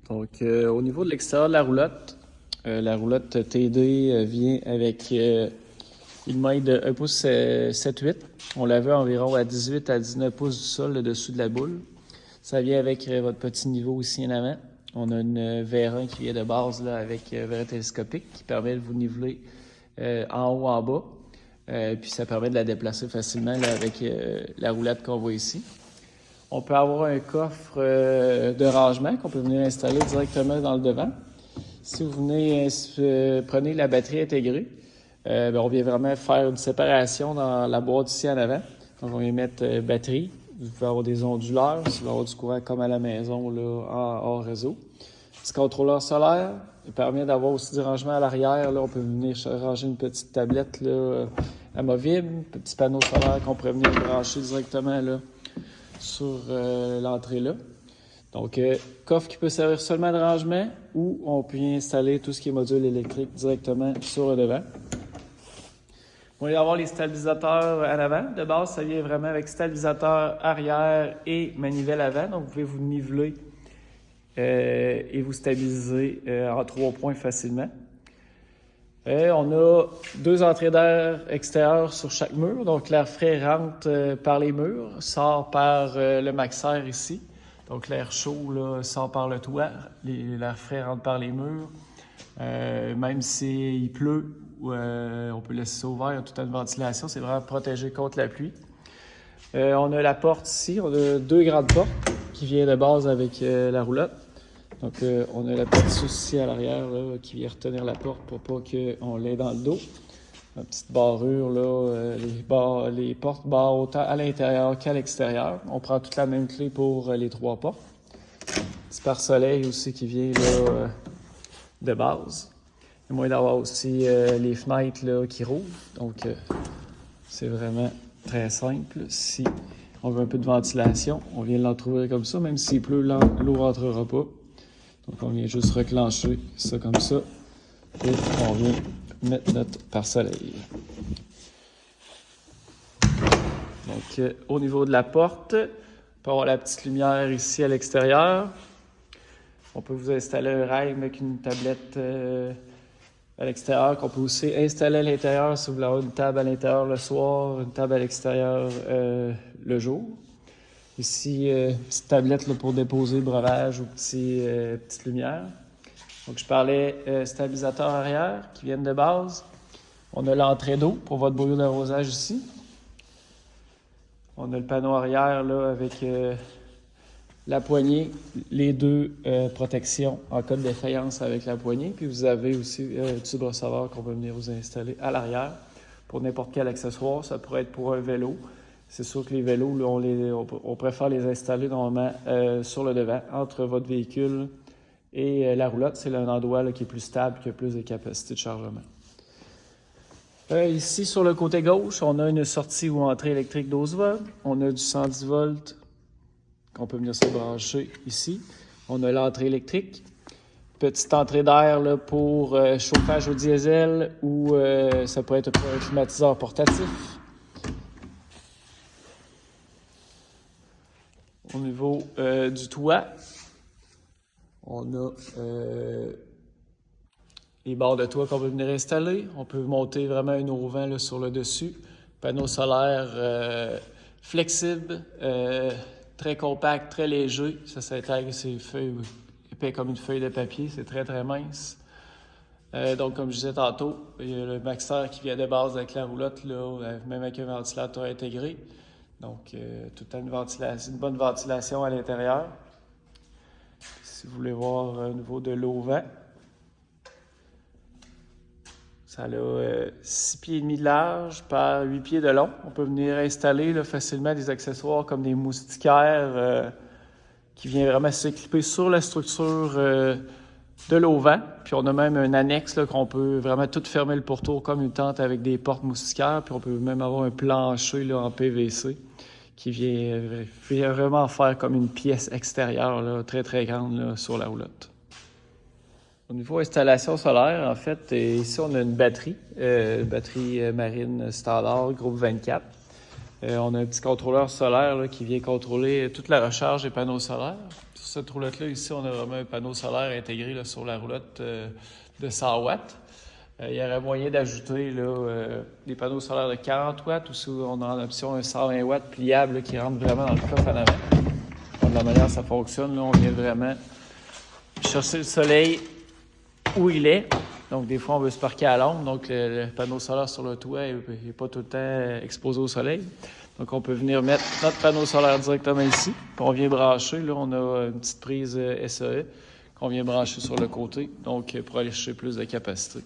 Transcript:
Donc, au niveau de l'extérieur de la roulotte TD vient avec une maille de 1 pouce 7-8. On la veut environ à 18 à 19 pouces du sol, le dessus de la boule. Ça vient avec votre petit niveau ici en avant. On a une VR1 qui vient de base là, avec verre télescopique qui permet de vous niveler en haut, en bas. Puis ça permet de la déplacer facilement là, avec la roulette qu'on voit ici. On peut avoir un coffre de rangement qu'on peut venir installer directement dans le devant. Si vous venez, prenez la batterie intégrée, on vient vraiment faire une séparation dans la boîte ici en avant. Donc, on vient mettre batterie. Vous pouvez avoir des onduleurs, si vous voulez avoir du courant comme à la maison, là, hors réseau. Petit contrôleur solaire, il permet d'avoir aussi du rangement à l'arrière. Là, on peut venir ranger une petite tablette là, amovible, un petit panneau solaire qu'on pourrait venir brancher directement là, sur l'entrée là. Donc, coffre qui peut servir seulement de rangement ou on peut y installer tout ce qui est module électrique directement sur le devant. On va y avoir les stabilisateurs en avant. De base, ça vient vraiment avec stabilisateur arrière et manivelle avant. Donc, vous pouvez vous niveler et vous stabiliser en 3 points facilement. On a 2 entrées d'air extérieures sur chaque mur. Donc, l'air frais rentre par les murs, sort par le maxaire ici. Donc, l'air chaud là, sort par le toit. L'air frais rentre par les murs. Même s'il pleut, on peut laisser ça ouvert. Il y a toute une ventilation. C'est vraiment protégé contre la pluie. On a la porte ici. On a 2 grandes portes qui viennent de base avec la roulotte. Donc, on a la petite ici à l'arrière là, qui vient retenir la porte pour pas qu'on l'ait dans le dos. Une petite barrure, là, les portes barrent autant à l'intérieur qu'à l'extérieur. On prend toute la même clé pour les 3 portes. Petit pare-soleil aussi qui vient là, de base. Il y a moyen d'avoir aussi les fenêtres là, qui rouvrent. Donc, c'est vraiment très simple. Si on veut un peu de ventilation, on vient l'entrouvrir comme ça. Même s'il pleut, l'eau ne rentrera pas. Donc, on vient juste reclencher ça comme ça. Et on vient mettre notre pare-soleil. Donc, au niveau de la porte, on peut avoir la petite lumière ici à l'extérieur. On peut vous installer un rail avec une tablette à l'extérieur qu'on peut aussi installer à l'intérieur si vous voulez avoir une table à l'intérieur le soir, une table à l'extérieur le jour. Ici, petite tablette là, pour déposer le breuvage ou petite lumière. Donc, je parlais stabilisateur arrière qui viennent de base. On a l'entrée d'eau pour votre bouillon d'arrosage ici. On a le panneau arrière là, avec la poignée, les 2 protections en cas de défaillance avec la poignée. Puis vous avez aussi un tube receveur qu'on peut venir vous installer à l'arrière pour n'importe quel accessoire. Ça pourrait être pour un vélo. C'est sûr que les vélos, là, on préfère les installer normalement sur le devant, entre votre véhicule et la roulotte. C'est un endroit là, qui est plus stable, qui a plus de capacité de chargement. Ici, sur le côté gauche, on a une sortie ou entrée électrique 12 volts. On a du 110 volts qu'on peut venir se brancher ici. On a l'entrée électrique. Petite entrée d'air là, pour chauffage au diesel ou ça peut être pour un climatiseur portatif. Au niveau du toit, on a les barres de toit qu'on peut venir installer. On peut monter vraiment un auvent là, sur le dessus. Panneau solaire flexible, très compact, très léger. Ça s'intègre ces feuilles épais comme une feuille de papier. C'est très, très mince. Donc, comme je disais tantôt, il y a le maxeur qui vient de base avec la roulotte, là, même avec un ventilateur intégré. Donc, toute une bonne ventilation à l'intérieur. Si vous voulez voir au niveau de l'auvent, ça a 6 pieds et demi de large par 8 pieds de long. On peut venir installer là, facilement des accessoires comme des moustiquaires qui viennent vraiment s'éclipper sur la structure de l'auvent. Puis on a même un annexe là, qu'on peut vraiment tout fermer le pourtour comme une tente avec des portes moustiquaires. Puis on peut même avoir un plancher là, en PVC qui vient vraiment faire comme une pièce extérieure là, très, très grande là, sur la roulotte. Au niveau installation solaire, en fait, ici, on a une batterie marine standard, groupe 24. On a un petit contrôleur solaire là, qui vient contrôler toute la recharge des panneaux solaires. cette roulotte-là, ici, on a vraiment un panneau solaire intégré là, sur la roulotte de 100 watts. Il y aurait moyen d'ajouter des panneaux solaires de 40 watts ou si on a en option un 120 watts pliable là, qui rentre vraiment dans le coffre en avant. Donc, de la manière dont ça fonctionne, là, on vient vraiment chercher le soleil où il est. Donc, des fois, on veut se parquer à l'ombre. Donc, le panneau solaire sur le toit n'est pas tout le temps exposé au soleil. Donc, on peut venir mettre notre panneau solaire directement ici. Puis, on vient brancher. Là, on a une petite prise SAE qu'on vient brancher sur le côté. Donc, pour aller chercher plus de capacité.